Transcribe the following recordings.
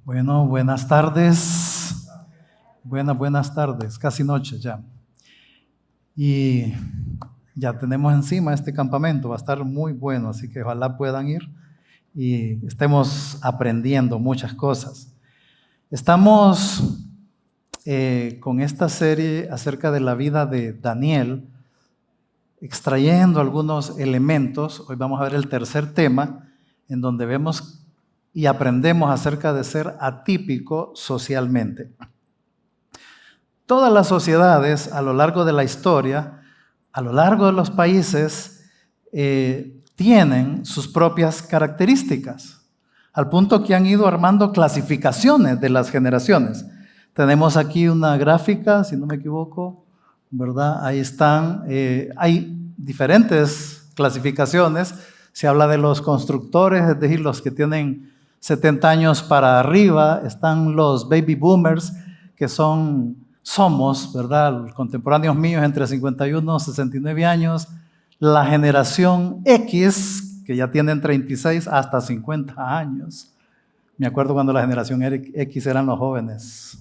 Bueno, buenas tardes. Buenas tardes, casi noche ya. Y ya tenemos encima este campamento, va a estar muy bueno, así que ojalá puedan ir y estemos aprendiendo muchas cosas. Estamos con esta serie acerca de la vida de Daniel, extrayendo algunos elementos. Hoy vamos a ver el tercer tema, en donde vemos y aprendemos acerca de ser atípico socialmente. Todas las sociedades a lo largo de la historia, a lo largo de los países, tienen sus propias características, al punto que han ido armando clasificaciones de las generaciones. Tenemos aquí una gráfica, si no me equivoco, ¿verdad? Ahí están, hay diferentes clasificaciones. Se habla de los constructores, es decir, los que tienen 70 años para arriba. Están los baby boomers, que somos, ¿verdad?, contemporáneos míos entre 51 y 69 años. La generación X, que ya tienen 36 hasta 50 años. Me acuerdo cuando la generación X eran los jóvenes.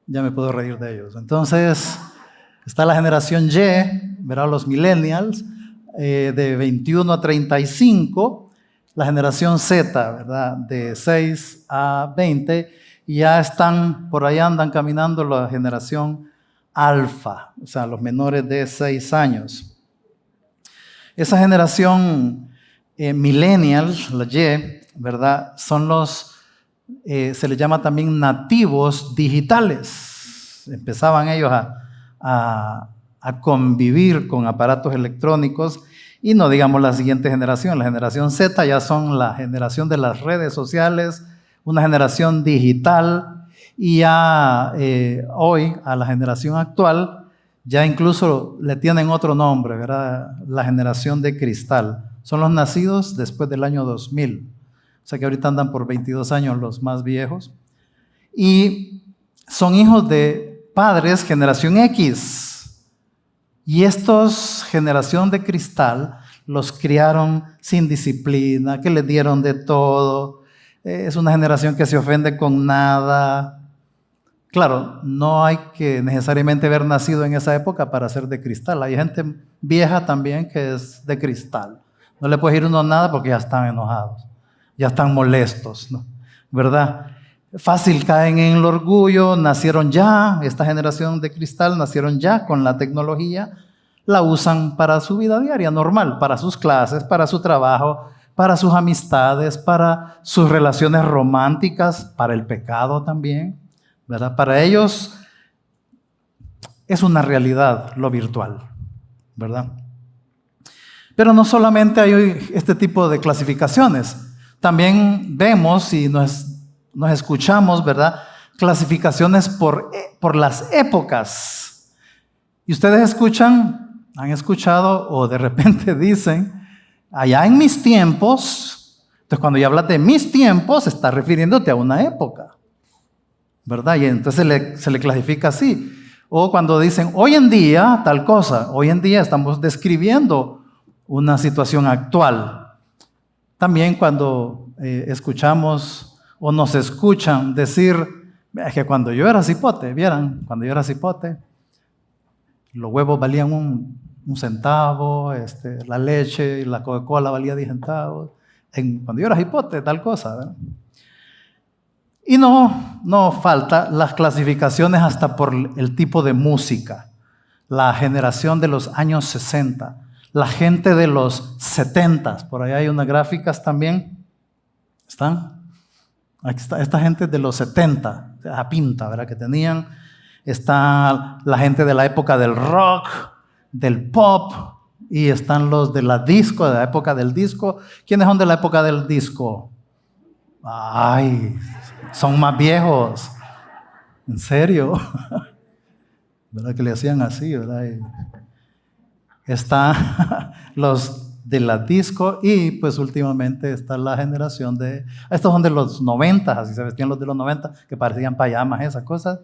Ya me puedo reír de ellos. Entonces, está la generación Y, ¿verdad?, los millennials, de 21 a 35. La generación Z, ¿verdad?, de 6 a 20. Y ya están, por ahí andan caminando la generación alfa, o sea, los menores de 6 años. Esa generación millennial, la Y, ¿verdad?, son los, se les llama también nativos digitales. Empezaban ellos a convivir con aparatos electrónicos. Y no digamos la siguiente generación, la generación Z ya son la generación de las redes sociales, una generación digital. Y ya hoy a la generación actual ya incluso le tienen otro nombre, ¿verdad? La generación de cristal. Son los nacidos después del año 2000. O sea que ahorita andan por 22 años los más viejos. Y son hijos de padres generación X. Y estos, generación de cristal, los criaron sin disciplina, que les dieron de todo. Es una generación que se ofende con nada. Claro, no hay que necesariamente haber nacido en esa época para ser de cristal. Hay gente vieja también que es de cristal. No le puede decir uno nada porque ya están enojados, ya están molestos, ¿no? ¿Verdad? Fácil caen en el orgullo, nacieron ya, esta generación de cristal nacieron ya con la tecnología, la usan para su vida diaria normal, para sus clases, para su trabajo, para sus amistades, para sus relaciones románticas, para el pecado también, ¿verdad? Para ellos es una realidad lo virtual, ¿verdad? Pero no solamente hay este tipo de clasificaciones, también vemos y nos escuchamos, ¿verdad?, clasificaciones por las épocas. Y ustedes han escuchado o de repente dicen, allá en mis tiempos. Entonces cuando ya hablas de mis tiempos, está refiriéndote a una época, ¿verdad? Y entonces se le clasifica así. O cuando dicen, hoy en día, tal cosa. Hoy en día estamos describiendo una situación actual. También cuando escuchamos o nos escuchan decir, es que cuando yo era cipote, vieran, cuando yo era cipote, los huevos valían un centavo, la leche y la Coca-Cola valía 10 centavos. Cuando yo era cipote, tal cosa, ¿verdad? Y no falta las clasificaciones hasta por el tipo de música. La generación de los años 60, la gente de los 70, por ahí hay unas gráficas también. ¿Están? Aquí está, esta gente de los 70, la pinta, ¿verdad?, que tenían. Está la gente de la época del rock, del pop, y están los de la disco, de la época del disco. ¿Quiénes son de la época del disco? Ay, son más viejos. ¿En serio? ¿Verdad que le hacían así, verdad? Están los de la disco y pues últimamente está la generación de... Estos son de los 90, así se vestían los de los 90, que parecían payamas, esas cosas.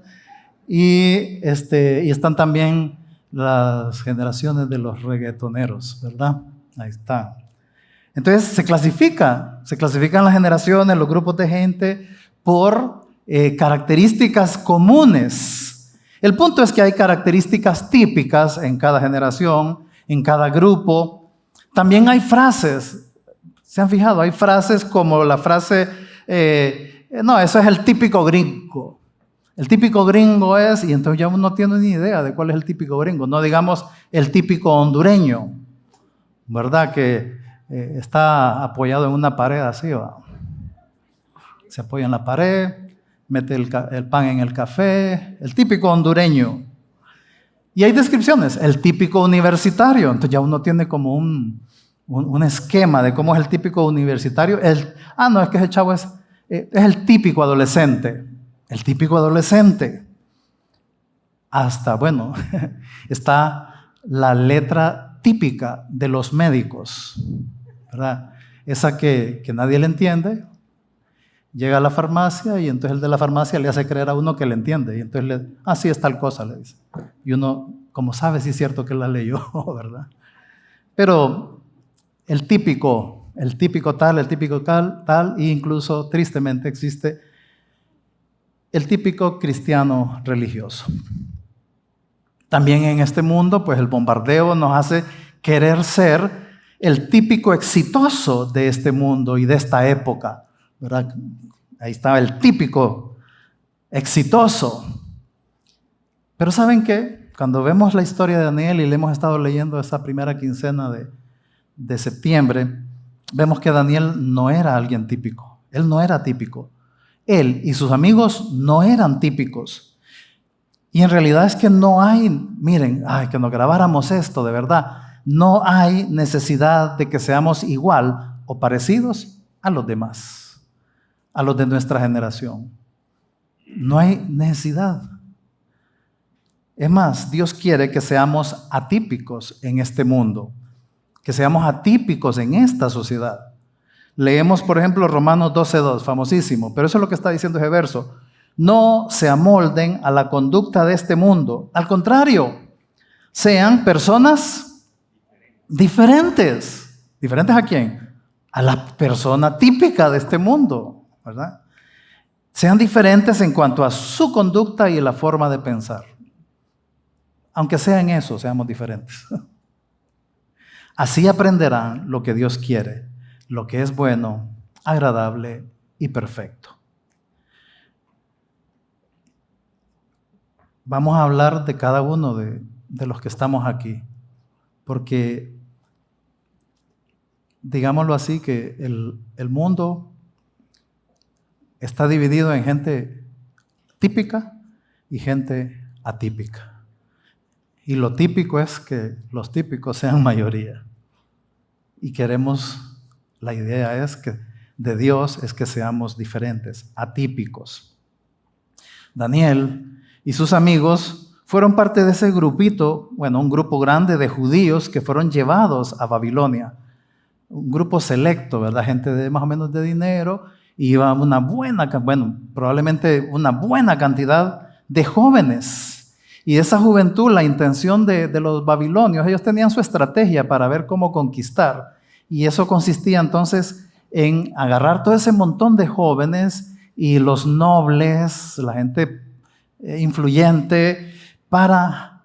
Y están también las generaciones de los reggaetoneros, ¿verdad? Ahí está. Entonces se clasifican las generaciones, los grupos de gente por características comunes. El punto es que hay características típicas en cada generación, en cada grupo. También hay frases. ¿Se han fijado? Hay frases como la frase, no, eso es el típico gringo. El típico gringo es, y entonces ya uno no tiene ni idea de cuál es el típico gringo. No digamos el típico hondureño, ¿verdad? Que está apoyado en una pared así, ¿va? Se apoya en la pared, mete el pan en el café, el típico hondureño. Y hay descripciones, el típico universitario. Entonces ya uno tiene como un esquema de cómo es el típico universitario. No, es que ese chavo es el típico adolescente. El típico adolescente. Hasta, bueno, está la letra típica de los médicos, ¿verdad? Esa que nadie le entiende. Llega a la farmacia y entonces el de la farmacia le hace creer a uno que le entiende. Y entonces sí, es tal cosa, le dice. Y uno, como sabe, sí es cierto que la leyó, ¿verdad? Pero el típico tal, e incluso tristemente existe el típico cristiano religioso. También en este mundo, pues el bombardeo nos hace querer ser el típico exitoso de este mundo y de esta época, ¿verdad? Ahí estaba el típico exitoso. Pero ¿saben qué? Cuando vemos la historia de Daniel y le hemos estado leyendo esa primera quincena de septiembre, vemos que Daniel no era alguien típico. Él no era típico. Él y sus amigos no eran típicos. Y en realidad es que no hay, miren, que nos grabáramos esto, de verdad. No hay necesidad de que seamos igual o parecidos a los demás, a los de nuestra generación. No hay necesidad. Es más, Dios quiere que seamos atípicos en este mundo, que seamos atípicos en esta sociedad. Leemos, por ejemplo, Romanos 12:2, famosísimo, pero eso es lo que está diciendo ese verso. No se amolden a la conducta de este mundo. Al contrario, sean personas diferentes. ¿Diferentes a quién? A la persona típica de este mundo, ¿verdad? Sean diferentes en cuanto a su conducta y la forma de pensar. Aunque sea en eso, seamos diferentes. Así aprenderán lo que Dios quiere, lo que es bueno, agradable y perfecto. Vamos a hablar de cada uno de los que estamos aquí, porque, digámoslo así, que el mundo está dividido en gente típica y gente atípica. Y lo típico es que los típicos sean mayoría. Y la idea es que de Dios es que seamos diferentes, atípicos. Daniel y sus amigos fueron parte de ese grupito, un grupo grande de judíos que fueron llevados a Babilonia. Un grupo selecto, ¿verdad? Gente de más o menos de dinero. Y iba probablemente una buena cantidad de jóvenes. Y esa juventud, la intención de los babilonios, ellos tenían su estrategia para ver cómo conquistar. Y eso consistía entonces en agarrar todo ese montón de jóvenes y los nobles, la gente influyente, para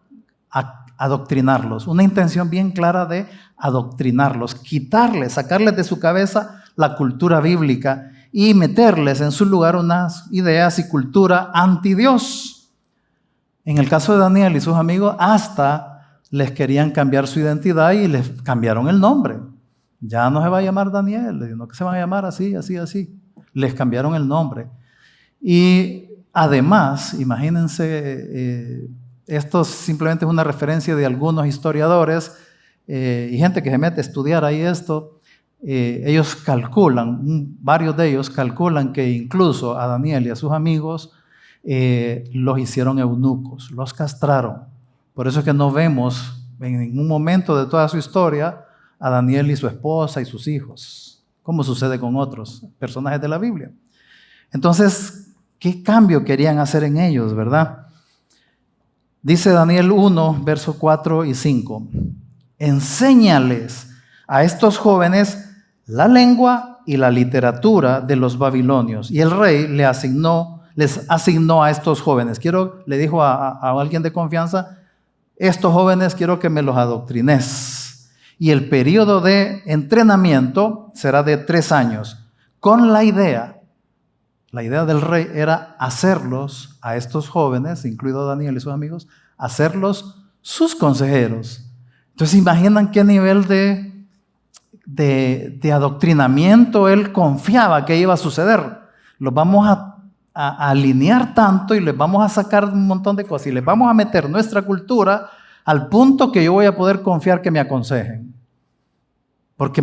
adoctrinarlos. Una intención bien clara de adoctrinarlos, quitarles, sacarles de su cabeza la cultura bíblica y meterles en su lugar unas ideas y cultura anti Dios. En el caso de Daniel y sus amigos, hasta les querían cambiar su identidad y les cambiaron el nombre. Ya no se va a llamar Daniel, sino que se van a llamar así, así, así. Les cambiaron el nombre. Y además, imagínense, esto simplemente es una referencia de algunos historiadores y gente que se mete a estudiar ahí esto. Ellos calculan, varios de ellos calculan que incluso a Daniel y a sus amigos los hicieron eunucos, los castraron. Por eso es que no vemos en ningún momento de toda su historia a Daniel y su esposa y sus hijos, como sucede con otros personajes de la Biblia. Entonces, ¿qué cambio querían hacer en ellos, verdad? Dice Daniel 1, versos 4 y 5. Enséñales a estos jóvenes la lengua y la literatura de los babilonios. Y el rey les asignó a estos jóvenes. Le dijo a alguien de confianza, estos jóvenes quiero que me los adoctrines. Y el periodo de entrenamiento será de 3 años, con la idea del rey era hacerlos, a estos jóvenes, incluido Daniel y sus amigos, hacerlos sus consejeros. Entonces, imaginan qué nivel de adoctrinamiento él confiaba que iba a suceder. Los vamos a alinear tanto y les vamos a sacar un montón de cosas y les vamos a meter nuestra cultura al punto que yo voy a poder confiar que me aconsejen. Porque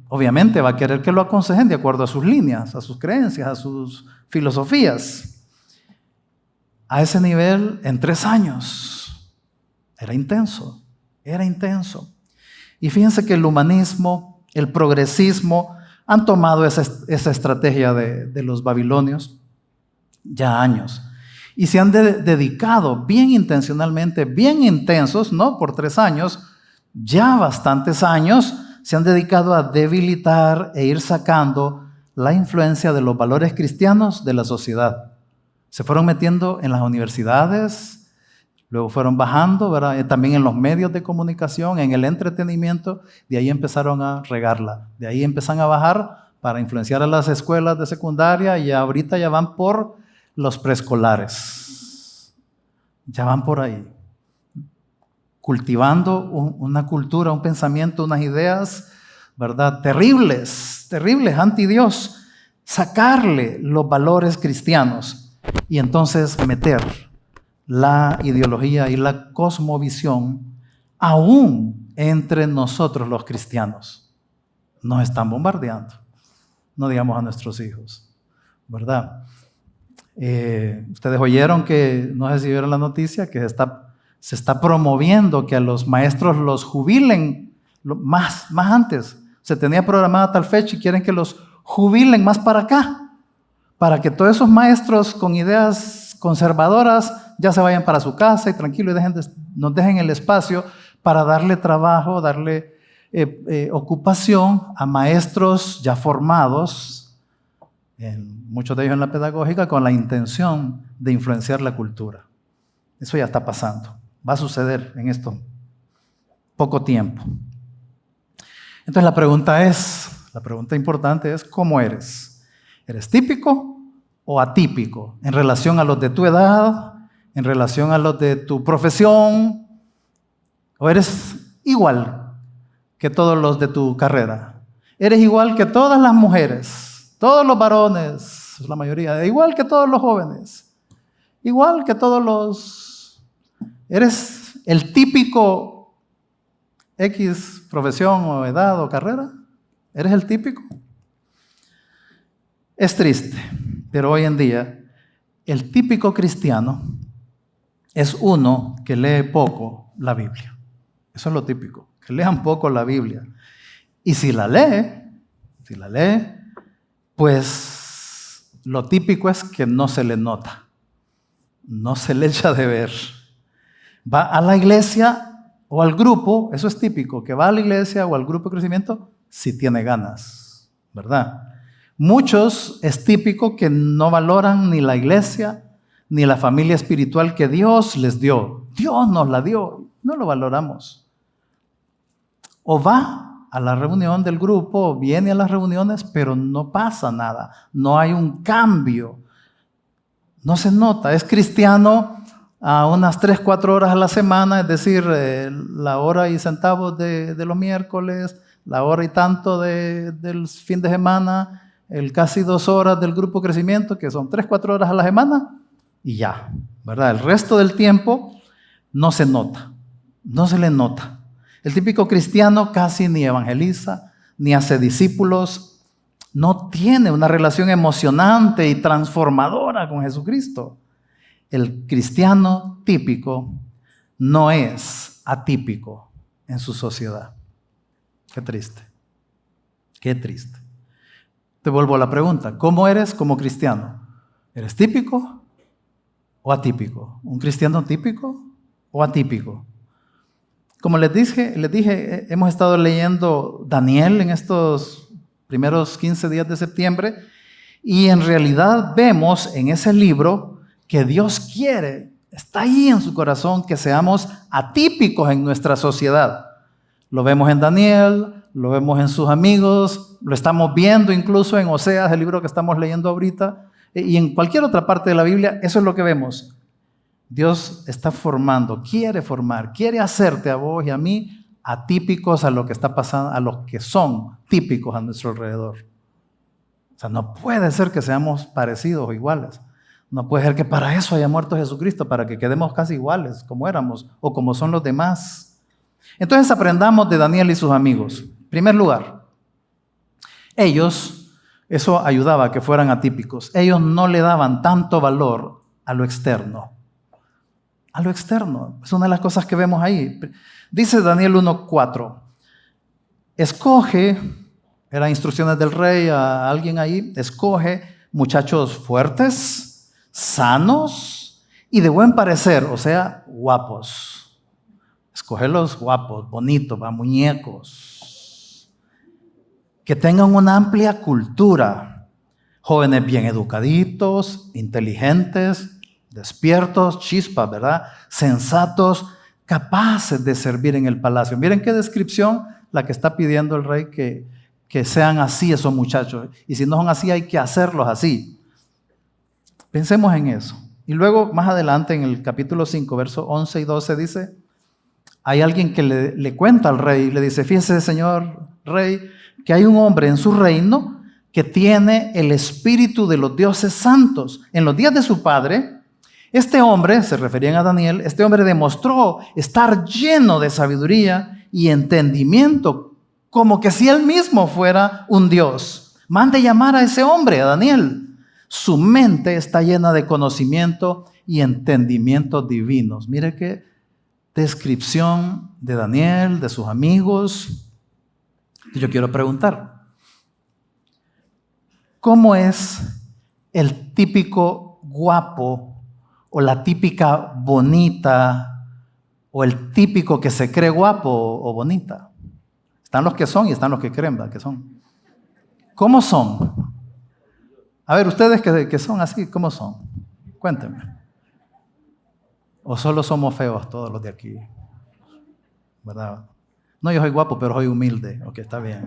obviamente va a querer que lo aconsejen de acuerdo a sus líneas, a sus creencias, a sus filosofías. A ese nivel, en 3 años, era intenso. Y fíjense que el humanismo, el progresismo, han tomado esa estrategia de los babilonios ya años. Y se han dedicado bien intencionalmente, bien intensos, no por 3 años, ya bastantes años, se han dedicado a debilitar e ir sacando la influencia de los valores cristianos de la sociedad. Se fueron metiendo en las universidades, luego fueron bajando, ¿verdad? También en los medios de comunicación, en el entretenimiento, de ahí empezaron a regarla. De ahí empiezan a bajar para influenciar a las escuelas de secundaria y ahorita ya van por los preescolares. Ya van por ahí. Cultivando una cultura, un pensamiento, unas ideas, ¿verdad? Terribles, anti Dios. Sacarle los valores cristianos y entonces meter la ideología y la cosmovisión aún entre nosotros los cristianos. Nos están bombardeando, no digamos a nuestros hijos, ¿verdad? Ustedes oyeron que, no sé si vieron la noticia, que se está promoviendo que a los maestros los jubilen más antes. Se tenía programada tal fecha y quieren que los jubilen más para acá, para que todos esos maestros con ideas conservadoras ya se vayan para su casa y tranquilo y nos dejen el espacio para darle trabajo, darle ocupación a maestros ya formados, muchos de ellos en la pedagógica, con la intención de influenciar la cultura. Eso ya está pasando, va a suceder en esto poco tiempo. Entonces la pregunta importante es, ¿cómo eres? ¿Eres típico o atípico en relación a los de tu edad, en relación a los de tu profesión? ¿O eres igual que todos los de tu carrera? ¿Eres igual que todas las mujeres, todos los varones, la mayoría, igual que todos los jóvenes, igual que todos los... ¿Eres el típico X profesión o edad o carrera? ¿Eres el típico? Es triste, pero hoy en día el típico cristiano es uno que lee poco la Biblia. Eso es lo típico, que lean poco la Biblia. Y si la lee, pues lo típico es que no se le nota, no se le echa de ver. Va a la iglesia o al grupo, eso es típico, que va a la iglesia o al grupo de crecimiento si tiene ganas, ¿verdad? Muchos es típico que no valoran ni la iglesia ni la familia espiritual que Dios les dio. Dios nos la dio, no lo valoramos. O va a la reunión del grupo, o viene a las reuniones, pero no pasa nada, no hay un cambio, no se nota. Es cristiano a unas 3-4 horas a la semana, es decir, la hora y centavos de los miércoles, la hora y tanto del fin de semana, el casi 2 horas del grupo crecimiento, que son 3-4 horas a la semana, y ya, ¿verdad? El resto del tiempo no se nota, no se le nota. El típico cristiano casi ni evangeliza, ni hace discípulos, no tiene una relación emocionante y transformadora con Jesucristo. El cristiano típico no es atípico en su sociedad. Qué triste, qué triste. Te vuelvo a la pregunta, ¿cómo eres como cristiano? ¿Eres típico o atípico? ¿Un cristiano típico o atípico? Como les dije, hemos estado leyendo Daniel en estos primeros 15 días de septiembre, y en realidad vemos en ese libro que Dios quiere, está ahí en su corazón, que seamos atípicos en nuestra sociedad. Lo vemos en Daniel, lo vemos en sus amigos, lo estamos viendo incluso en Oseas, el libro que estamos leyendo ahorita, y en cualquier otra parte de la Biblia. Eso es lo que vemos. Dios está formando, quiere hacerte a vos y a mí atípicos a lo que está pasando, a los que son típicos a nuestro alrededor. O sea, no puede ser que seamos parecidos o iguales. No puede ser que para eso haya muerto Jesucristo, para que quedemos casi iguales como éramos o como son los demás. Entonces aprendamos de Daniel y sus amigos. En primer lugar, ellos, eso ayudaba a que fueran atípicos. Ellos no le daban tanto valor a lo externo. A lo externo. Es una de las cosas que vemos ahí. Dice Daniel 1:4. Escoge, eran instrucciones del rey a alguien ahí, escoge muchachos fuertes, sanos y de buen parecer, o sea, guapos. Escogerlos guapos, bonitos, muñecos. Que tengan una amplia cultura. Jóvenes bien educaditos, inteligentes, despiertos, chispas, ¿verdad? Sensatos, capaces de servir en el palacio. Miren qué descripción la que está pidiendo el rey, que sean así esos muchachos. Y si no son así, hay que hacerlos así. Pensemos en eso. Y luego, más adelante, en el capítulo 5, versos 11 y 12, dice, hay alguien que le cuenta al rey y le dice, fíjese, señor rey, que hay un hombre en su reino que tiene el espíritu de los dioses santos. En los días de su padre, este hombre, se referían a Daniel, este hombre demostró estar lleno de sabiduría y entendimiento, como que si él mismo fuera un dios. Mande llamar a ese hombre, a Daniel. Su mente está llena de conocimiento y entendimientos divinos. Mire qué descripción de Daniel, de sus amigos. Yo quiero preguntar, ¿cómo es el típico guapo o la típica bonita o el típico que se cree guapo o bonita? Están los que son y están los que creen, ¿verdad? Que son. ¿Cómo son? A ver, ustedes que son así, ¿cómo son? Cuéntenme. ¿O solo somos feos todos los de aquí? ¿Verdad? No, yo soy guapo, pero soy humilde. Ok, está bien.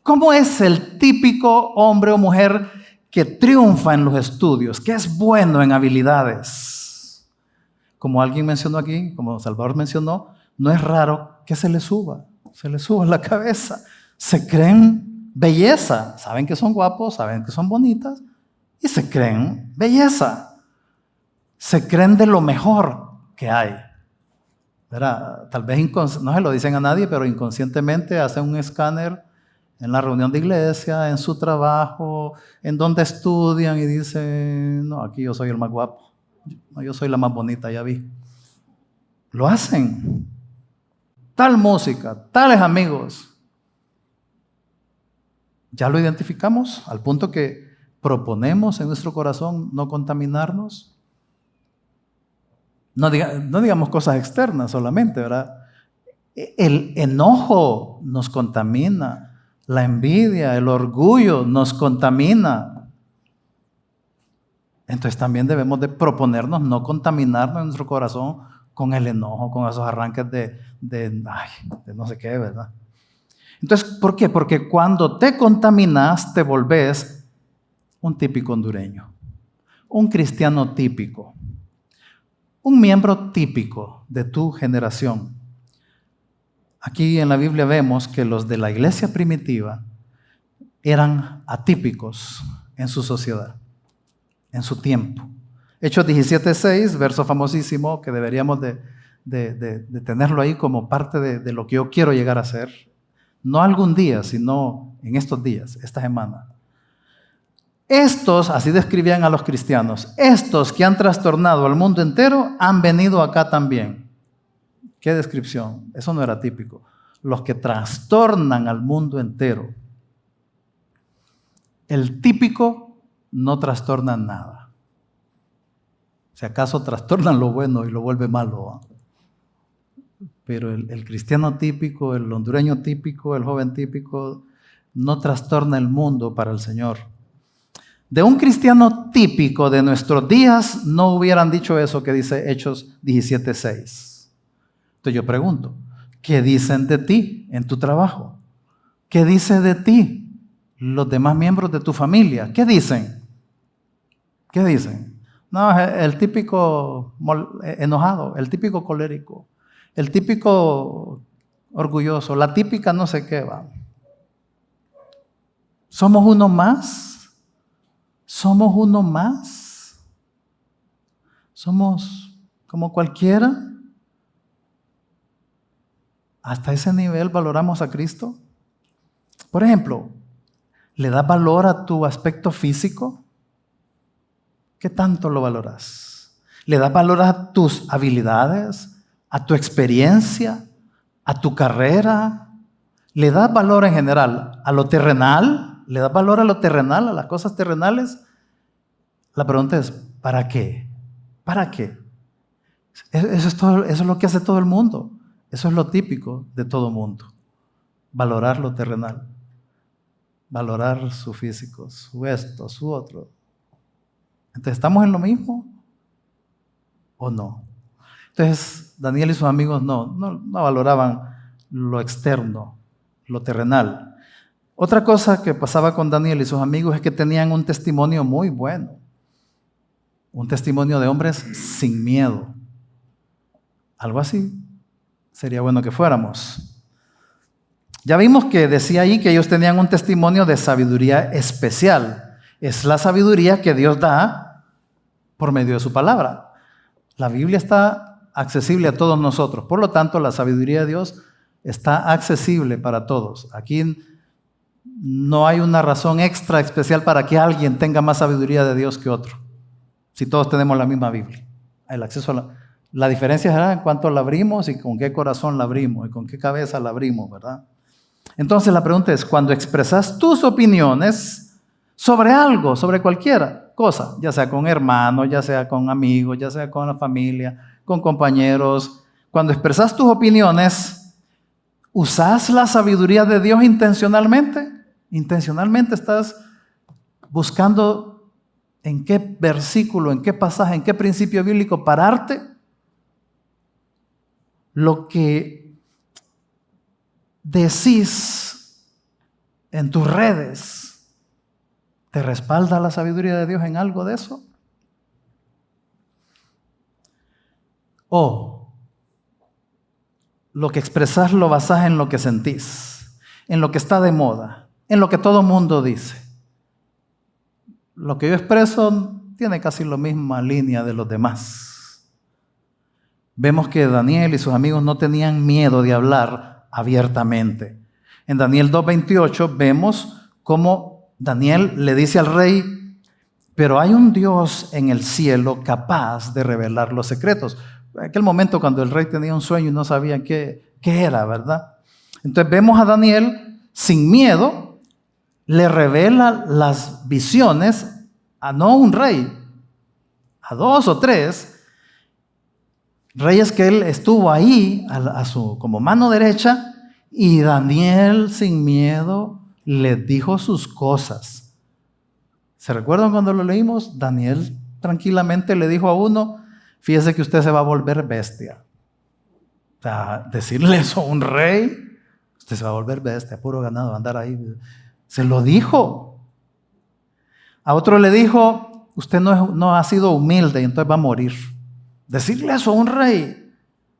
¿Cómo es el típico hombre o mujer que triunfa en los estudios, que es bueno en habilidades? Como alguien mencionó aquí, como Salvador mencionó, no es raro que se les suba en la cabeza. Se creen belleza, saben que son guapos, saben que son bonitas y se creen belleza. Se creen de lo mejor que hay. ¿Verdad? Tal vez no se lo dicen a nadie, pero inconscientemente hacen un escáner en la reunión de iglesia, en su trabajo, en donde estudian y dicen, no, aquí yo soy el más guapo, no, yo soy la más bonita, ya vi. Lo hacen. Tal música, tales amigos. ¿Ya lo identificamos al punto que proponemos en nuestro corazón no contaminarnos? No digamos cosas externas solamente, ¿verdad? El enojo nos contamina, la envidia, el orgullo nos contamina. Entonces también debemos de proponernos no contaminarnos en nuestro corazón con el enojo, con esos arranques de no sé qué, ¿verdad? Entonces, ¿por qué? Porque cuando te contaminas, te volvés un típico hondureño, un cristiano típico, un miembro típico de tu generación. Aquí en la Biblia vemos que los de la iglesia primitiva eran atípicos en su sociedad, en su tiempo. Hechos 17:6, verso famosísimo que deberíamos de tenerlo ahí como parte de lo que yo quiero llegar a ser. No algún día, sino en estos días, esta semana. Estos, así describían a los cristianos, estos que han trastornado al mundo entero han venido acá también. ¿Qué descripción? Eso no era típico. Los que trastornan al mundo entero. El típico no trastorna nada. Si acaso trastornan lo bueno y lo vuelve malo. Pero el cristiano típico, el hondureño típico, el joven típico, no trastorna el mundo para el Señor. De un cristiano típico de nuestros días no hubieran dicho eso que dice Hechos 17:6. Entonces yo pregunto, ¿qué dicen de ti en tu trabajo? ¿Qué dice de ti los demás miembros de tu familia? ¿Qué dicen? ¿Qué dicen? No, el típico enojado, el típico colérico, el típico orgulloso, la típica no sé qué va. ¿Somos uno más? ¿Somos uno más? ¿Somos como cualquiera? ¿Hasta ese nivel valoramos a Cristo? Por ejemplo, ¿le das valor a tu aspecto físico? ¿Qué tanto lo valoras? ¿Le das valor a tus habilidades, a tu experiencia, a tu carrera? ¿Le das valor en general a lo terrenal? ¿Le das valor a lo terrenal, a las cosas terrenales? La pregunta es, ¿para qué? ¿Para qué? Eso es todo, eso es lo que hace todo el mundo. Eso es lo típico de todo mundo. Valorar lo terrenal. Valorar su físico, su esto, su otro. Entonces, ¿estamos en lo mismo o no? Entonces, Daniel y sus amigos no valoraban lo externo, lo terrenal. Otra cosa que pasaba con Daniel y sus amigos es que tenían un testimonio muy bueno. Un testimonio de hombres sin miedo. Algo así sería bueno que fuéramos. Ya vimos que decía ahí que ellos tenían un testimonio de sabiduría especial. Es la sabiduría que Dios da por medio de su palabra. La Biblia está accesible a todos nosotros. Por lo tanto, la sabiduría de Dios está accesible para todos. Aquí no hay una razón extra especial para que alguien tenga más sabiduría de Dios que otro. Si todos tenemos la misma Biblia. El acceso a la diferencia será en cuánto la abrimos y con qué corazón la abrimos y con qué cabeza la abrimos, ¿verdad? Entonces la pregunta es, cuando expresas tus opiniones sobre algo, sobre cualquier cosa, ya sea con hermanos, ya sea con amigos, ya sea con la familia, con compañeros, cuando expresas tus opiniones, ¿usas la sabiduría de Dios intencionalmente? ¿Intencionalmente estás buscando en qué versículo, en qué pasaje, en qué principio bíblico pararte? Lo que decís en tus redes, ¿te respalda la sabiduría de Dios en algo de eso? O lo que expresás lo basás en lo que sentís, en lo que está de moda, en lo que todo mundo dice. Lo que yo expreso tiene casi la misma línea de los demás. Vemos que Daniel y sus amigos no tenían miedo de hablar abiertamente. En Daniel 2:28 vemos cómo Daniel le dice al rey, pero hay un Dios en el cielo capaz de revelar los secretos. En aquel momento cuando el rey tenía un sueño y no sabía qué era, ¿verdad? Entonces vemos a Daniel sin miedo, le revela las visiones a no un rey, a 2 o 3 reyes que él estuvo ahí a su como mano derecha, y Daniel sin miedo les dijo sus cosas. ¿Se recuerdan cuando lo leímos? Daniel tranquilamente le dijo a uno, fíjese que usted se va a volver bestia. O sea, decirle eso a un rey, usted se va a volver bestia, puro ganado, andar ahí. Se lo dijo. A otro le dijo, usted no ha sido humilde y entonces va a morir. Decirle eso a un rey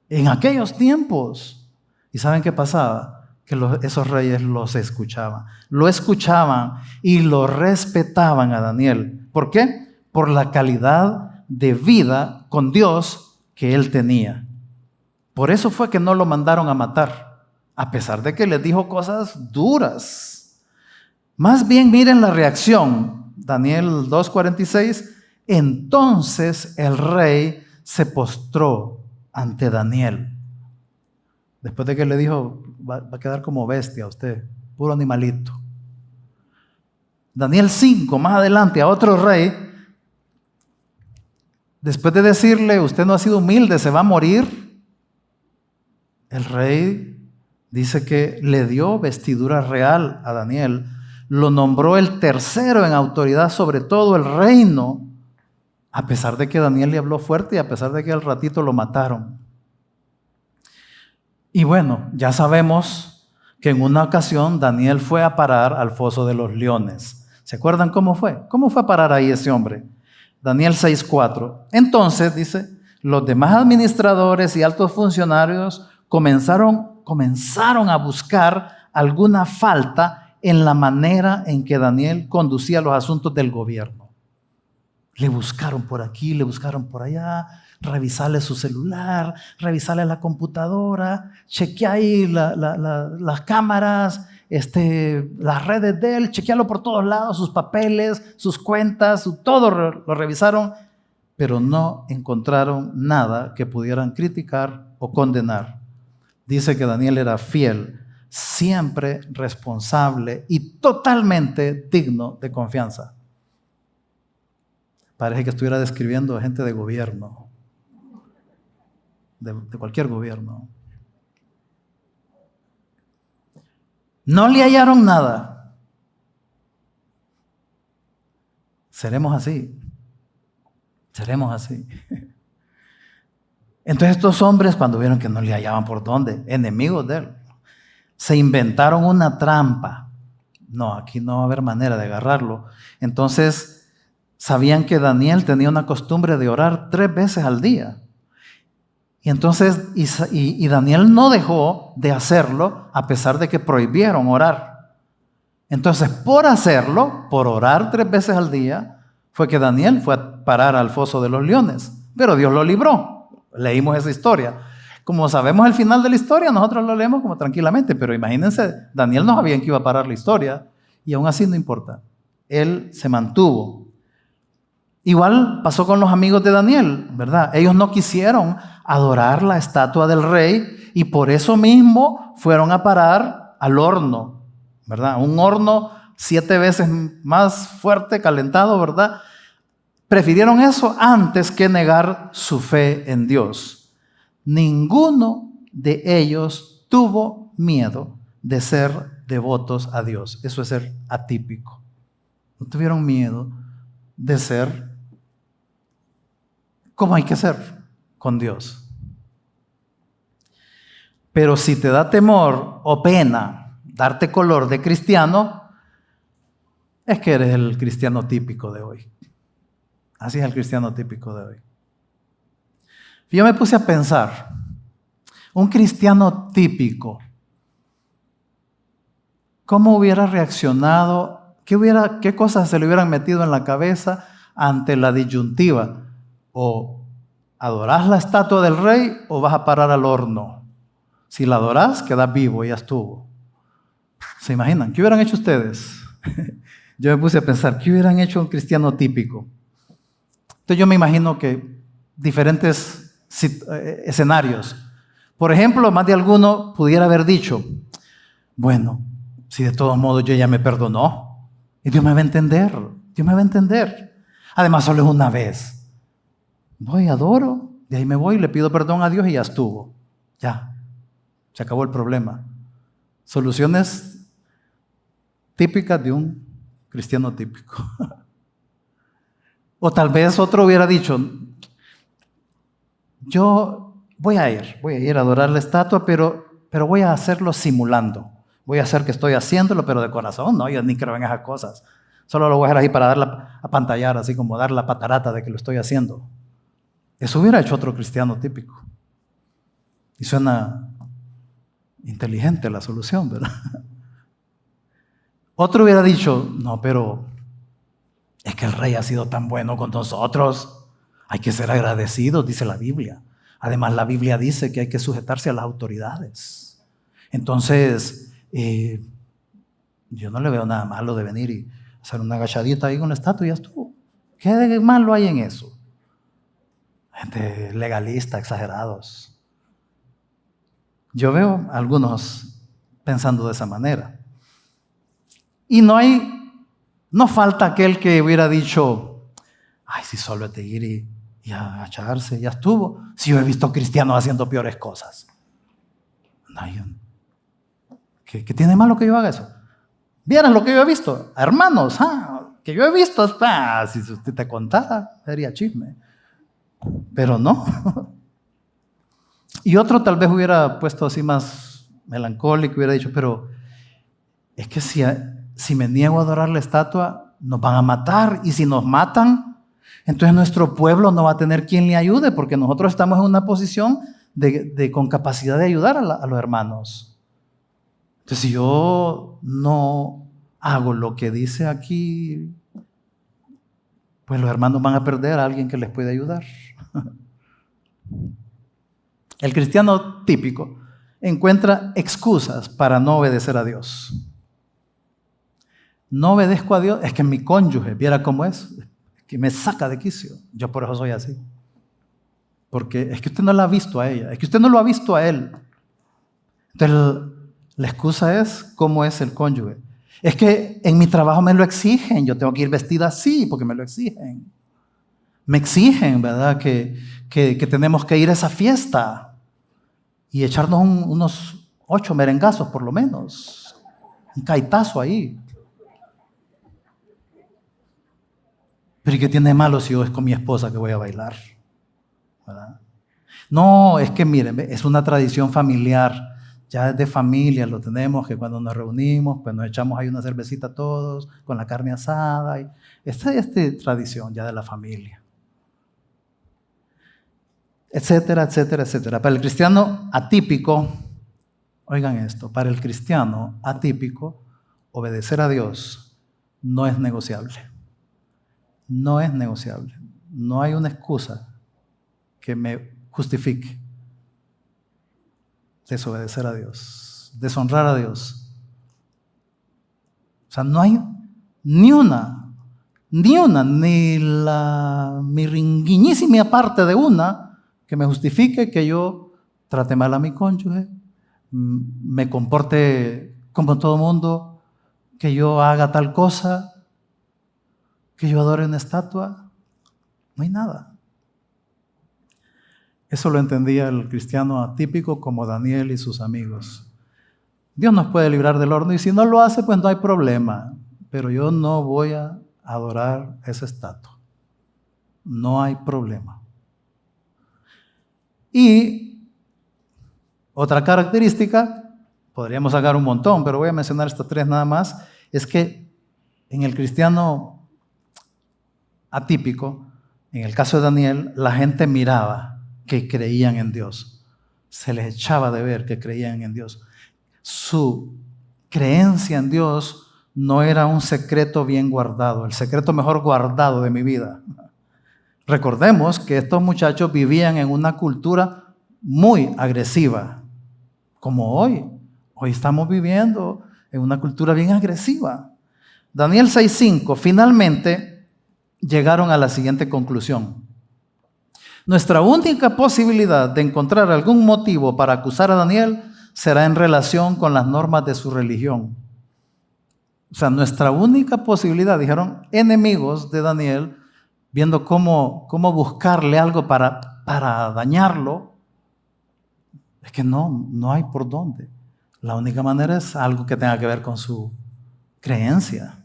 en aquellos tiempos. ¿Y saben qué pasaba? Que esos reyes los escuchaban. Lo escuchaban y lo respetaban a Daniel. ¿Por qué? Por la calidad de vida con Dios que él tenía. Por eso fue que no lo mandaron a matar, a pesar de que les dijo cosas duras. Más bien miren la reacción. Daniel 2:46. Entonces el rey se postró ante Daniel. Después de que le dijo, va a quedar como bestia usted, puro animalito. Daniel 5, más adelante, a otro rey, después de decirle, usted no ha sido humilde, se va a morir, el rey Dice que le dio vestidura real a Daniel, lo nombró el tercero en autoridad sobre todo el reino, a pesar de que Daniel le habló fuerte y a pesar de que al ratito lo mataron. Y bueno, ya sabemos que en una ocasión Daniel fue a parar al foso de los leones. ¿Se acuerdan cómo fue? ¿Cómo fue a parar ahí ese hombre? Daniel 6:4. Entonces, dice, los demás administradores y altos funcionarios comenzaron a buscar alguna falta en la manera en que Daniel conducía los asuntos del gobierno. Le buscaron por aquí, le buscaron por allá, revisarle su celular, revisarle la computadora, chequear ahí las cámaras, las redes de él, chequearlo por todos lados, sus papeles, sus cuentas, todo lo revisaron, pero no encontraron nada que pudieran criticar o condenar. Dice que Daniel era fiel, siempre responsable y totalmente digno de confianza. Parece que estuviera describiendo a gente de gobierno, de cualquier gobierno. No le hallaron nada. Seremos así. Seremos así. Entonces estos hombres, cuando vieron que no le hallaban por dónde, enemigos de él, se inventaron una trampa. No, aquí no va a haber manera de agarrarlo. Entonces sabían que Daniel tenía una costumbre de orar 3 veces al día. Y entonces, y Daniel no dejó de hacerlo a pesar de que prohibieron orar. Entonces, por hacerlo, por orar 3 veces al día, fue que Daniel fue a parar al foso de los leones. Pero Dios lo libró. Leímos esa historia. Como sabemos el final de la historia, nosotros lo leemos como tranquilamente, pero imagínense, Daniel no sabía en qué iba a parar la historia y aún así no importa. Él se mantuvo. Igual pasó con los amigos de Daniel, ¿verdad? Ellos no quisieron adorar la estatua del rey y por eso mismo fueron a parar al horno, ¿verdad? Un horno 7 veces más fuerte, calentado, ¿verdad? Prefirieron eso antes que negar su fe en Dios. Ninguno de ellos tuvo miedo de ser devotos a Dios. Eso es ser atípico. No tuvieron miedo de ser como hay que ser con Dios. Pero si te da temor o pena darte color de cristiano, es que eres el cristiano típico de hoy. Así es el cristiano típico de hoy. Yo me puse a pensar, un cristiano típico, ¿cómo hubiera reaccionado? ¿Qué cosas se le hubieran metido en la cabeza ante la disyuntiva? O adorás la estatua del rey o vas a parar al horno. Si la adorás, quedas vivo y ya estuvo. ¿Se imaginan? ¿Qué hubieran hecho ustedes? Yo me puse a pensar, ¿qué hubieran hecho un cristiano típico? Entonces yo me imagino que diferentes escenarios. Por ejemplo, más de alguno pudiera haber dicho, bueno, si de todos modos yo ya me perdonó, y Dios me va a entender, Dios me va a entender. Además, solo es una vez. Voy, adoro, de ahí me voy, le pido perdón a Dios y ya estuvo. Ya, se acabó el problema. Soluciones típicas de un cristiano típico. O tal vez otro hubiera dicho, yo voy a ir a adorar la estatua, pero voy a hacerlo simulando. Voy a hacer que estoy haciéndolo, pero de corazón, no, yo ni creo en esas cosas. Solo lo voy a hacer ahí para darla a pantallar, así como dar la patarata de que lo estoy haciendo. Eso hubiera hecho otro cristiano típico. Y suena inteligente la solución, ¿verdad? Otro hubiera dicho, no, pero es que el rey ha sido tan bueno con nosotros. Hay que ser agradecidos, dice la Biblia. Además, la Biblia dice que hay que sujetarse a las autoridades. Entonces, yo no le veo nada malo de venir y hacer una agachadita ahí con la estatua y ya estuvo. ¿Qué de malo hay en eso? Gente legalista, exagerados. Yo veo a algunos pensando de esa manera. Y no falta aquel que hubiera dicho, ay, si solo es de ir y agacharse, ya estuvo. Si yo he visto cristianos haciendo peores cosas. No, ¿Qué tiene malo que yo haga eso? ¿Vieran lo que yo he visto? Hermanos, que yo he visto, si usted te contara, sería chisme. Pero no. Y otro tal vez hubiera puesto así más melancólico, hubiera dicho, pero es que si me niego a adorar la estatua, nos van a matar. Y si nos matan, entonces nuestro pueblo no va a tener quien le ayude, porque nosotros estamos en una posición con capacidad de ayudar a los hermanos. Entonces, si yo no hago lo que dice aquí, pues los hermanos van a perder a alguien que les puede ayudar. El cristiano típico encuentra excusas para no obedecer a Dios. No obedezco a Dios, es que mi cónyuge, viera cómo es que me saca de quicio. Yo por eso soy así. Porque es que usted no la ha visto a ella, es que usted no lo ha visto a él. Entonces, la excusa es cómo es el cónyuge. Es que en mi trabajo me lo exigen, yo tengo que ir vestida así porque me lo exigen. Me exigen, ¿verdad? Que tenemos que ir a esa fiesta y echarnos unos 8 merengazos por lo menos. Un caitazo ahí. Pero ¿y qué tiene de malo si yo es con mi esposa que voy a bailar? ¿Verdad? No, es que miren, es una tradición familiar. Ya es de familia, lo tenemos, que cuando nos reunimos, pues nos echamos ahí una cervecita todos, con la carne asada. Esta es tradición ya de la familia. Etcétera, etcétera, etcétera. Para el cristiano atípico, oigan esto, para el cristiano atípico, obedecer a Dios no es negociable. No es negociable. No hay una excusa que me justifique desobedecer a Dios, deshonrar a Dios. O sea, no hay ni la miringuiñísima parte de una que me justifique que yo trate mal a mi cónyuge, me comporte como todo mundo, que yo haga tal cosa, que yo adore una estatua. No hay nada. Eso lo entendía el cristiano atípico como Daniel y sus amigos. Dios nos puede librar del horno y si no lo hace, pues no hay problema. Pero yo no voy a adorar esa estatua. No hay problema. Y otra característica, podríamos sacar un montón, pero voy a mencionar estas 3 nada más, es que en el cristiano atípico, en el caso de Daniel, la gente miraba que creían en Dios. Se les echaba de ver que creían en Dios. Su creencia en Dios no era un secreto bien guardado, el secreto mejor guardado de mi vida. Recordemos que estos muchachos vivían en una cultura muy agresiva, como hoy. Hoy estamos viviendo en una cultura bien agresiva. Daniel 6:5, finalmente llegaron a la siguiente conclusión. Nuestra única posibilidad de encontrar algún motivo para acusar a Daniel será en relación con las normas de su religión. O sea, nuestra única posibilidad, dijeron enemigos de Daniel, viendo cómo buscarle algo para dañarlo, es que no hay por dónde. La única manera es algo que tenga que ver con su creencia.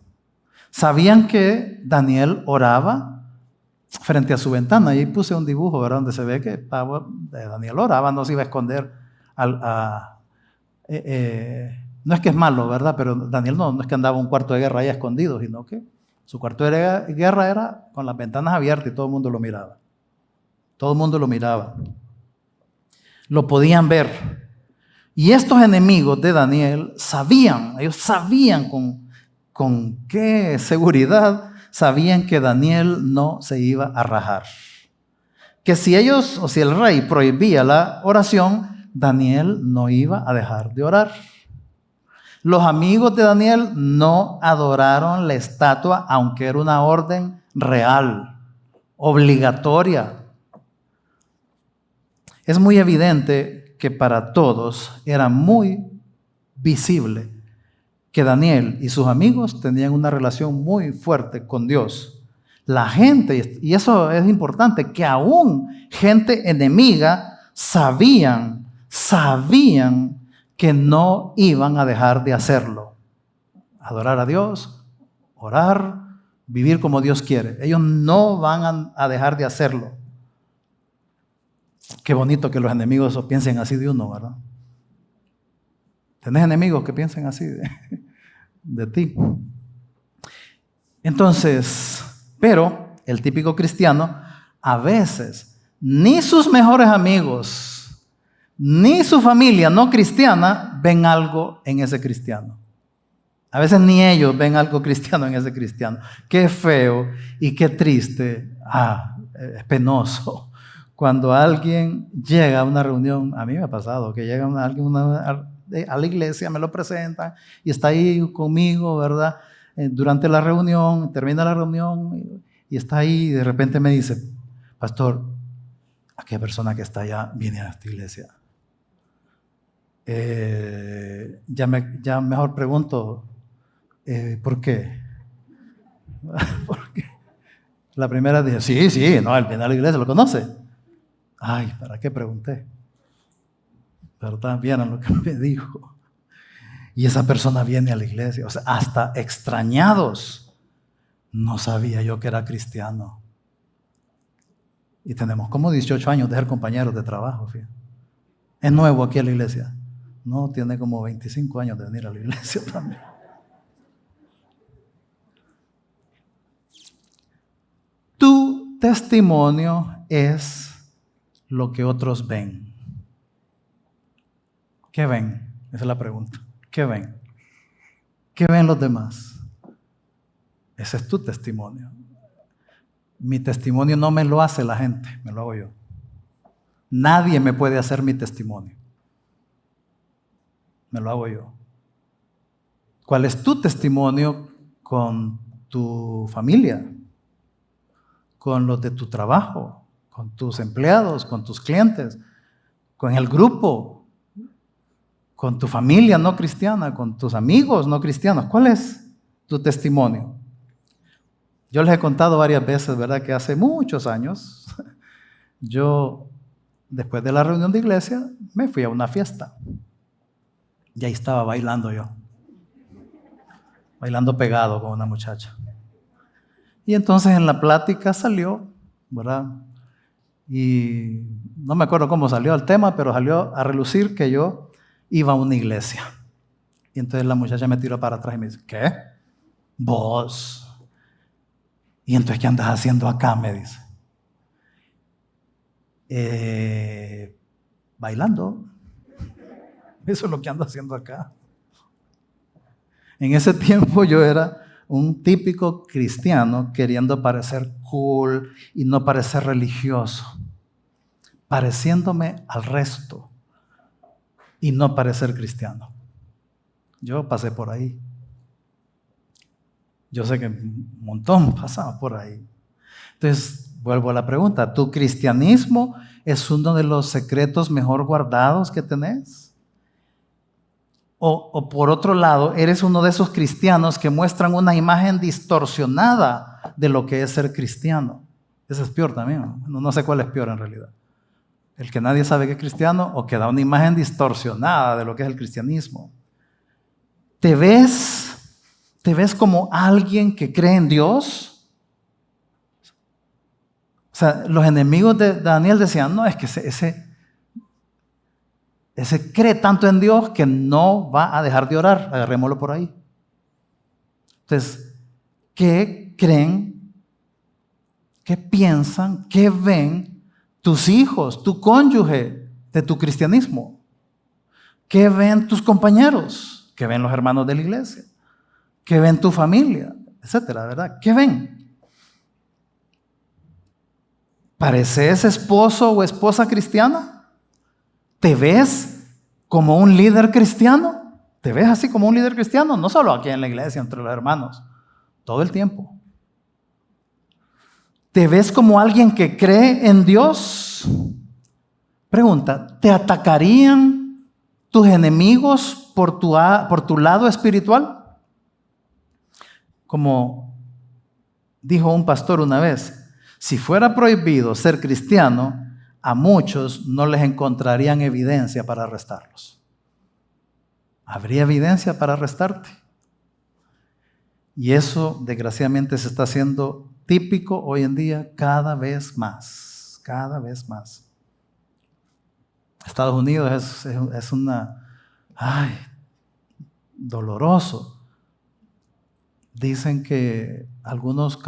Sabían que Daniel oraba frente a su ventana. Ahí puse un dibujo, ¿verdad? Donde se ve que Daniel oraba, no se iba a esconder. No es que es malo, ¿verdad? Pero Daniel no es que andaba un cuarto de guerra ahí escondido, sino que su cuarto de guerra era con las ventanas abiertas y todo el mundo lo miraba. Todo el mundo lo miraba. Lo podían ver. Y estos enemigos de Daniel ellos sabían con qué seguridad, sabían que Daniel no se iba a rajar. Que si ellos o si el rey prohibía la oración, Daniel no iba a dejar de orar. Los amigos de Daniel no adoraron la estatua, aunque era una orden real, obligatoria. Es muy evidente que para todos era muy visible que Daniel y sus amigos tenían una relación muy fuerte con Dios. La gente, y eso es importante, que aún gente enemiga sabían que no iban a dejar de hacerlo. Adorar a Dios, orar, vivir como Dios quiere. Ellos no van a dejar de hacerlo. Qué bonito que los enemigos piensen así de uno, ¿verdad? ¿Tenés enemigos que piensen así de ti? Entonces, pero el típico cristiano, a veces, ni sus mejores amigos, ni su familia no cristiana ven algo en ese cristiano. A veces ni ellos ven algo cristiano en ese cristiano. Qué feo y qué triste. Es penoso. Cuando alguien llega a una reunión, a mí me ha pasado que llega alguien a la iglesia, me lo presentan y está ahí conmigo, ¿verdad? Durante la reunión, termina la reunión y está ahí y de repente me dice, pastor, aquella persona que está allá viene a esta iglesia. Ya mejor pregunto, ¿por qué? Porque la primera dije, sí, no, él viene a la iglesia, ¿lo conoce? Ay, ¿para qué pregunté? ¿Verdad? Vieron lo que me dijo. Y esa persona viene a la iglesia, o sea, hasta extrañados. No sabía yo que era cristiano. Y tenemos como 18 años de ser compañeros de trabajo, fíjate. Es nuevo aquí a la iglesia. No, tiene como 25 años de venir a la iglesia también. Tu testimonio es lo que otros ven. ¿Qué ven? Esa es la pregunta. ¿Qué ven? ¿Qué ven los demás? Ese es tu testimonio. Mi testimonio no me lo hace la gente, me lo hago yo. Nadie me puede hacer mi testimonio. Me lo hago yo. ¿Cuál es tu testimonio con tu familia? Con los de tu trabajo, con tus empleados, con tus clientes, con el grupo, con tu familia no cristiana, con tus amigos no cristianos. ¿Cuál es tu testimonio? Yo les he contado varias veces, ¿verdad? Que hace muchos años, yo, después de la reunión de iglesia, me fui a una fiesta. Y ahí estaba bailando yo. Bailando pegado con una muchacha. Y entonces en la plática salió, ¿verdad? Y no me acuerdo cómo salió el tema, pero salió a relucir que yo iba a una iglesia. Y entonces la muchacha me tiró para atrás y me dice, ¿qué? ¿Vos? ¿Y entonces qué andas haciendo acá? Me dice. Bailando. Eso es lo que ando haciendo acá. En ese tiempo yo era un típico cristiano queriendo parecer cool y no parecer religioso, pareciéndome al resto y no parecer cristiano. Yo pasé por ahí. Yo sé que un montón pasaba por ahí. Entonces, vuelvo a la pregunta, ¿tu cristianismo es uno de los secretos mejor guardados que tenés? O por otro lado, eres uno de esos cristianos que muestran una imagen distorsionada de lo que es ser cristiano. Eso es peor también. No sé cuál es peor en realidad. El que nadie sabe que es cristiano o que da una imagen distorsionada de lo que es el cristianismo. ¿Te ves como alguien que cree en Dios? O sea, los enemigos de Daniel decían, no, es que ese cree tanto en Dios que no va a dejar de orar. Agarrémoslo por ahí. Entonces, ¿qué creen? ¿Qué piensan? ¿Qué ven tus hijos, tu cónyuge de tu cristianismo? ¿Qué ven tus compañeros? ¿Qué ven los hermanos de la iglesia? ¿Qué ven tu familia? Etcétera, ¿verdad? ¿Qué ven? ¿Pareces esposo o esposa cristiana? ¿Te ves como un líder cristiano? ¿Te ves así como un líder cristiano? No solo aquí en la iglesia, entre los hermanos, todo el tiempo. ¿Te ves como alguien que cree en Dios? Pregunta, ¿te atacarían tus enemigos por tu lado espiritual? Como dijo un pastor una vez, si fuera prohibido ser cristiano, a muchos no les encontrarían evidencia para arrestarlos. habría evidencia para arrestarte. Y eso, desgraciadamente, se está haciendo típico hoy en día cada vez más, cada vez más. Estados Unidos es doloroso. Dicen que algunos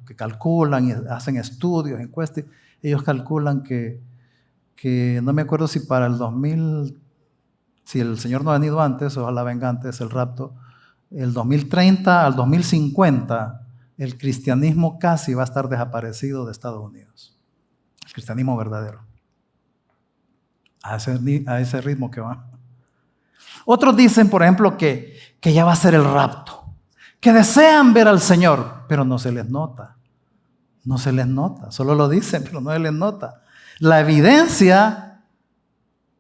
que calculan y hacen estudios, encuestas, ellos calculan que no me acuerdo si para el 2000, si el Señor no ha venido antes, ojalá venga antes el rapto, el 2030 al 2050, el cristianismo casi va a estar desaparecido de Estados Unidos. El cristianismo verdadero. A ese ritmo que va. Otros dicen, por ejemplo, que ya va a ser el rapto, que desean ver al Señor, pero no se les nota. No se les nota, solo lo dicen, pero no se les nota. La evidencia,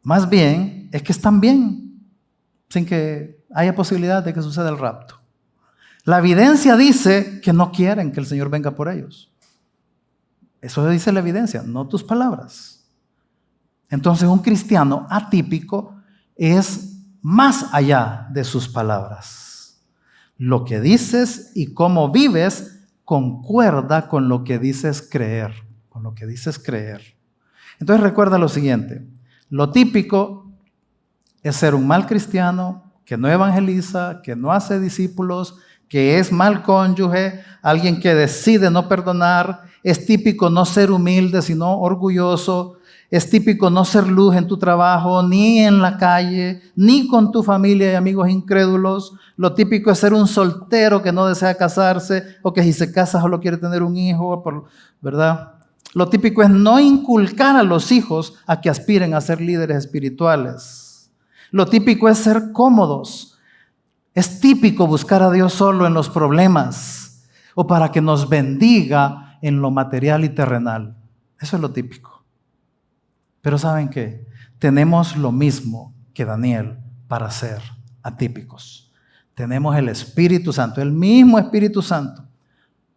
más bien, es que están bien, sin que haya posibilidad de que suceda el rapto. La evidencia dice que no quieren que el Señor venga por ellos. Eso dice la evidencia, no tus palabras. Entonces, un cristiano atípico es más allá de sus palabras. Lo que dices y cómo vives concuerda con lo que dices creer. Con lo que dices creer. Entonces, recuerda lo siguiente. Lo típico es ser un mal cristiano, que no evangeliza, que no hace discípulos, que es mal cónyuge, alguien que decide no perdonar. Es típico no ser humilde, sino orgulloso. Es típico no ser luz en tu trabajo, ni en la calle, ni con tu familia y amigos incrédulos. Lo típico es ser un soltero que no desea casarse, o que si se casa solo quiere tener un hijo, ¿verdad? Lo típico es no inculcar a los hijos a que aspiren a ser líderes espirituales. Lo típico es ser cómodos. Es típico buscar a Dios solo en los problemas, o para que nos bendiga en lo material y terrenal. Eso es lo típico. Pero ¿saben qué? Tenemos lo mismo que Daniel para ser atípicos. Tenemos el Espíritu Santo, el mismo Espíritu Santo.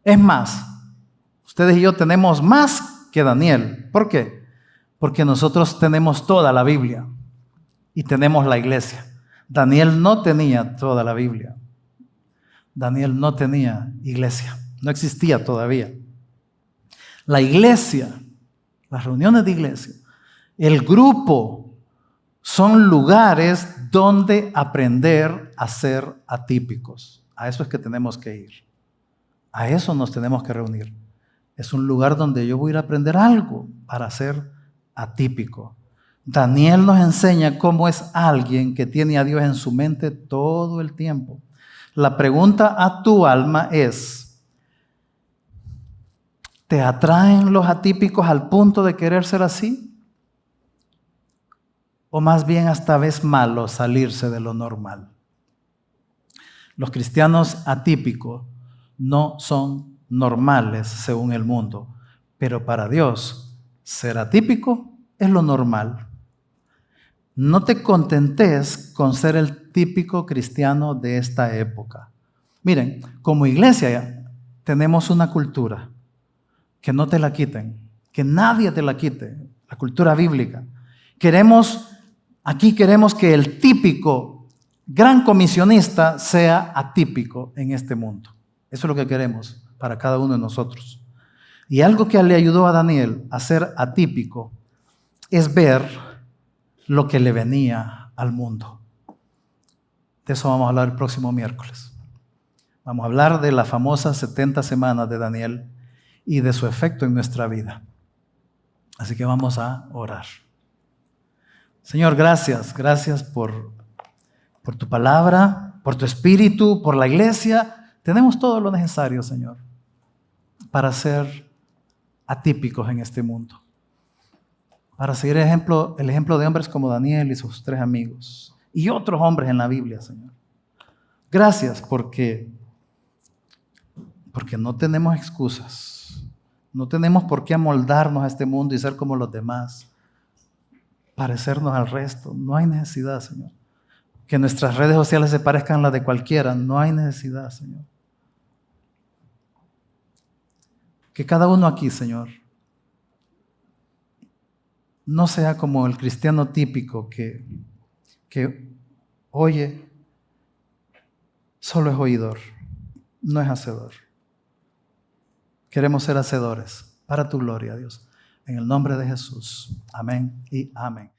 Es más, ustedes y yo tenemos más que Daniel. ¿Por qué? Porque nosotros tenemos toda la Biblia y tenemos la iglesia. Daniel no tenía toda la Biblia. Daniel no tenía iglesia. No existía todavía. La iglesia, las reuniones de iglesia, el grupo son lugares donde aprender a ser atípicos. A eso es que tenemos que ir. A eso nos tenemos que reunir. Es un lugar donde yo voy a ir a aprender algo para ser atípico. Daniel nos enseña cómo es alguien que tiene a Dios en su mente todo el tiempo. La pregunta a tu alma es: ¿te atraen los atípicos al punto de querer ser así? ¿O más bien hasta ves malo salirse de lo normal? Los cristianos atípicos no son normales según el mundo, pero para Dios ser atípico es lo normal. No te contentes con ser el típico cristiano de esta época. Miren, como iglesia tenemos una cultura que no te la quiten, que nadie te la quite, la cultura bíblica. Aquí queremos que el típico gran comisionista sea atípico en este mundo. Eso es lo que queremos para cada uno de nosotros. Y algo que le ayudó a Daniel a ser atípico es ver lo que le venía al mundo. De eso vamos a hablar el próximo miércoles. Vamos a hablar de las famosas 70 semanas de Daniel y de su efecto en nuestra vida. Así que vamos a orar. Señor, gracias por tu palabra, por tu espíritu, por la iglesia. Tenemos todo lo necesario, Señor, para ser atípicos en este mundo. Para seguir el ejemplo de hombres como Daniel y sus 3 amigos. Y otros hombres en la Biblia, Señor. Gracias porque no tenemos excusas. No tenemos por qué amoldarnos a este mundo y ser como los demás. Parecernos al resto. No hay necesidad, Señor. Que nuestras redes sociales se parezcan a las de cualquiera. No hay necesidad, Señor. Que cada uno aquí, Señor, no sea como el cristiano típico que oye solo es oidor, no es hacedor. Queremos ser hacedores para tu gloria, Dios. En el nombre de Jesús. Amén y amén.